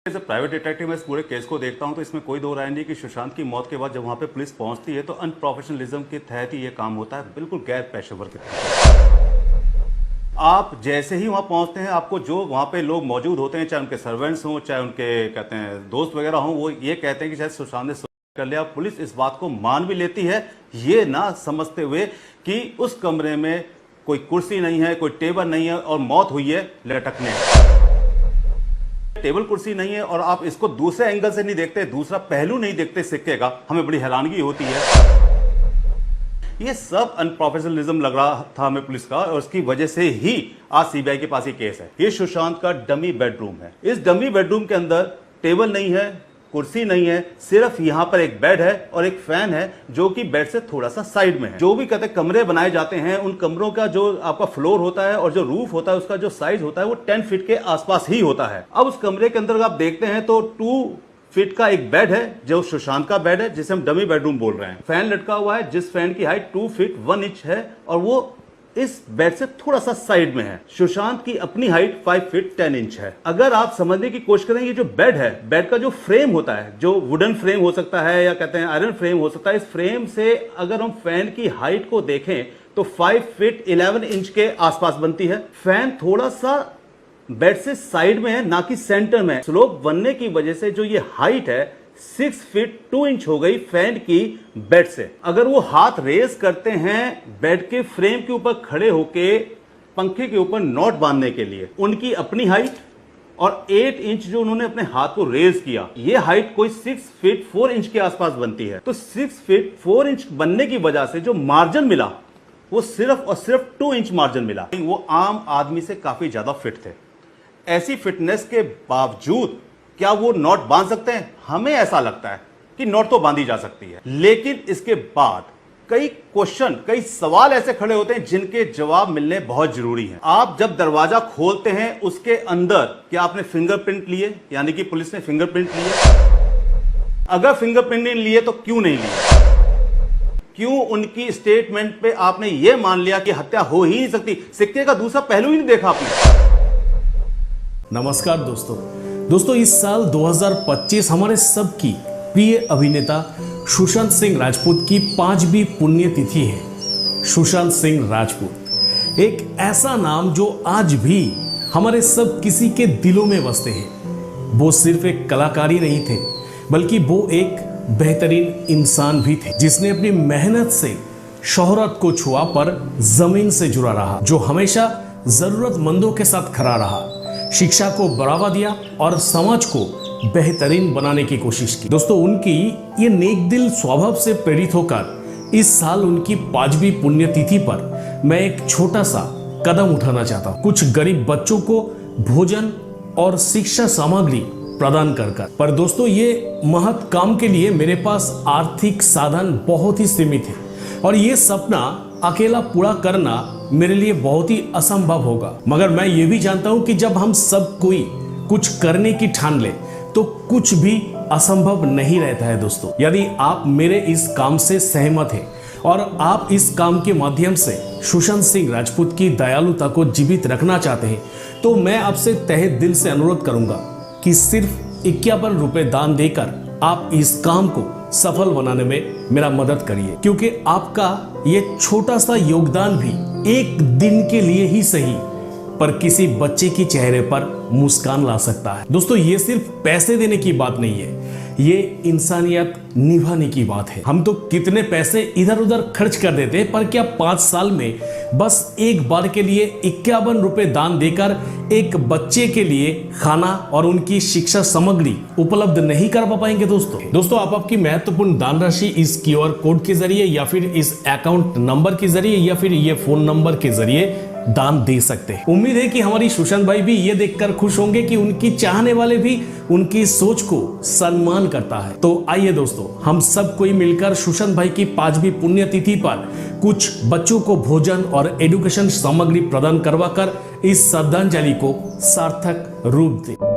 As a private detective मैं इस पूरे केस को देखता हूं तो इसमें कोई दो राय नहीं कि सुशांत की मौत के बाद जब वहां पे पुलिस पहुंचती है तो अनप्रोफेशनलिज्म के तहत ही ये काम होता है, बिल्कुल गैर पेशेवर के तहत। आप जैसे ही वहां पहुंचते हैं आपको जो वहां पे लोग मौजूद होते हैं, चाहे उनके सर्वेंट्स हों चाहे उनके कहते हैं दोस्त वगैरह हों, वो ये कहते हैं कि शायद सुशांत ने कर लिया। पुलिस इस बात को मान भी लेती है, ये ना समझते हुए कि उस कमरे में कोई कुर्सी नहीं है, कोई टेबल नहीं है और मौत हुई है लटकने। टेबल कुर्सी नहीं है और आप इसको दूसरे एंगल से नहीं देखते, दूसरा पहलू नहीं देखते सिक्के का, हमें बड़ी हैरानगी होती है। ये सब अनप्रोफेशनलिज्म लग रहा था हमें पुलिस का और उसकी वजह से ही आज सीबीआई के पास ये केस है। ये सुशांत का डमी बेडरूम है। इस डमी बेडरूम के अंदर टेबल नहीं है, कुर्सी नहीं है, सिर्फ यहां पर एक बेड है और एक फैन है जो कि बेड से थोड़ा सा साइड में है। जो भी कहते कमरे बनाए जाते हैं उन कमरों का जो आपका फ्लोर होता है और जो रूफ होता है उसका जो साइज होता है वो 10 फीट के आसपास ही होता है। अब उस कमरे के अंदर आप देखते हैं तो 2 फीट का एक बेड है जो सुशांत का बेड है जिसे हम डमी बेडरूम बोल रहे हैं। फैन लटका हुआ है जिस फैन की हाइट 2 फीट 1 इंच है और वो इस बेड से थोड़ा सा साइड में है। सुशांत की अपनी हाइट 5 फीट 10 इंच है। अगर आप समझने की कोशिश करें ये जो बेड है, बेड का जो फ्रेम होता है, जो वुडन फ्रेम हो सकता है या कहते हैं आयरन फ्रेम हो सकता है, इस फ्रेम से अगर हम फैन की हाइट को देखें तो 5 फीट 11 इंच के आसपास बनती है। फैन थोड़ा सा बेड से साइड में है, ना कि सेंटर में। स्लोप बनने की वजह से जो ये हाइट है 6 फीट 2 इंच हो गई फैन की बेड से। अगर वो हाथ रेस करते हैं बेड के फ्रेम के ऊपर खड़े होके पंखे के ऊपर नॉट बांधने के लिए, उनकी अपनी हाइट और 8 इंच जो उन्होंने अपने हाथ को रेज किया, ये हाइट कोई 6 फीट 4 इंच के आसपास बनती है। तो 6 फीट 4 इंच बनने की वजह से जो मार्जिन मिला वो सिर्फ और सिर्फ 2 इंच मार्जिन मिला। वो आम आदमी से काफी ज्यादा फिट थे। ऐसी फिटनेस के बावजूद क्या वो नॉट बांध सकते हैं? हमें ऐसा लगता है कि नॉट तो बांधी जा सकती है, लेकिन इसके बाद कई क्वेश्चन, कई सवाल ऐसे खड़े होते हैं जिनके जवाब मिलने बहुत जरूरी हैं। आप जब दरवाजा खोलते हैं उसके अंदर क्या आपने फिंगरप्रिंट लिए, यानी कि पुलिस ने फिंगरप्रिंट लिए? अगर फिंगरप्रिंट नहीं लिए तो क्यों नहीं लिए? क्यों उनकी स्टेटमेंट पे आपने यह मान लिया कि हत्या हो ही नहीं सकती? सिक्के का दूसरा पहलू ही नहीं देखा आपने। नमस्कार दोस्तों, इस साल 2025 हमारे सबकी प्रिय अभिनेता सुशांत सिंह राजपूत की 5वीं पुण्यतिथि है। सुशांत सिंह राजपूत एक ऐसा नाम जो आज भी हमारे सब किसी के दिलों में बसते हैं। वो सिर्फ एक कलाकार ही नहीं थे, बल्कि वो एक बेहतरीन इंसान भी थे जिसने अपनी मेहनत से शोहरत को छुआ पर जमीन से जुड़ा रहा, जो हमेशा जरूरतमंदों के साथ खड़ा रहा, शिक्षा को बढ़ावा दिया और समाज को बेहतरीन बनाने की कोशिश की। दोस्तों, उनकी ये नेक दिल स्वभाव से प्रेरित होकर इस साल उनकी 5वीं पुण्यतिथि पर मैं एक छोटा सा कदम उठाना चाहता हूँ। कुछ गरीब बच्चों को भोजन और शिक्षा सामग्री प्रदान कर। पर दोस्तों, ये महत् काम के लिए मेरे पास आर्थिक साधन बहुत ही सीमित है और ये सपना अकेला पूरा करना मेरे लिए बहुत ही असंभव होगा। मगर मैं ये भी जानता हूं कि जब हम सब कोई कुछ करने की ठान ले तो कुछ भी असंभव नहीं रहता है। दोस्तों, यदि आप मेरे इस काम से सहमत हैं और आप इस काम के माध्यम से सुशांत सिंह राजपूत की दयालुता को जीवित रखना चाहते हैं तो मैं आपसे तहे दिल से अनुरोध करूंगा कि सिर्फ 51 रुपए दान देकर आप इस काम को सफल बनाने में मेरा मदद करिए, क्योंकि आपका ये छोटा सा योगदान भी एक दिन के लिए ही सही पर किसी बच्चे के चेहरे पर मुस्कान ला सकता है। दोस्तों, ये सिर्फ पैसे देने की बात नहीं है, ये इंसानियत निभाने की बात है। हम तो कितने पैसे इधर उधर खर्च कर देते हैं, पर क्या 5 साल में बस एक बार के लिए 51 रुपए दान देकर एक बच्चे के लिए खाना और उनकी शिक्षा सामग्री उपलब्ध नहीं कर पाएंगे? दोस्तों, आप आपकी महत्वपूर्ण दान राशि इस QR कोड के जरिए या फिर इस अकाउंट नंबर के जरिए या फिर ये फोन नंबर के जरिए दान दे सकते हैं। उम्मीद है कि हमारी सुशांत भाई भी ये देखकर खुश होंगे कि उनकी चाहने वाले भी उनकी सोच को सम्मान करता है। तो आइए दोस्तों, हम सब कोई मिलकर सुशांत भाई की 5वीं पुण्यतिथि पर कुछ बच्चों को भोजन और एजुकेशन सामग्री प्रदान करवाकर इस श्रद्धांजलि को सार्थक रूप दें।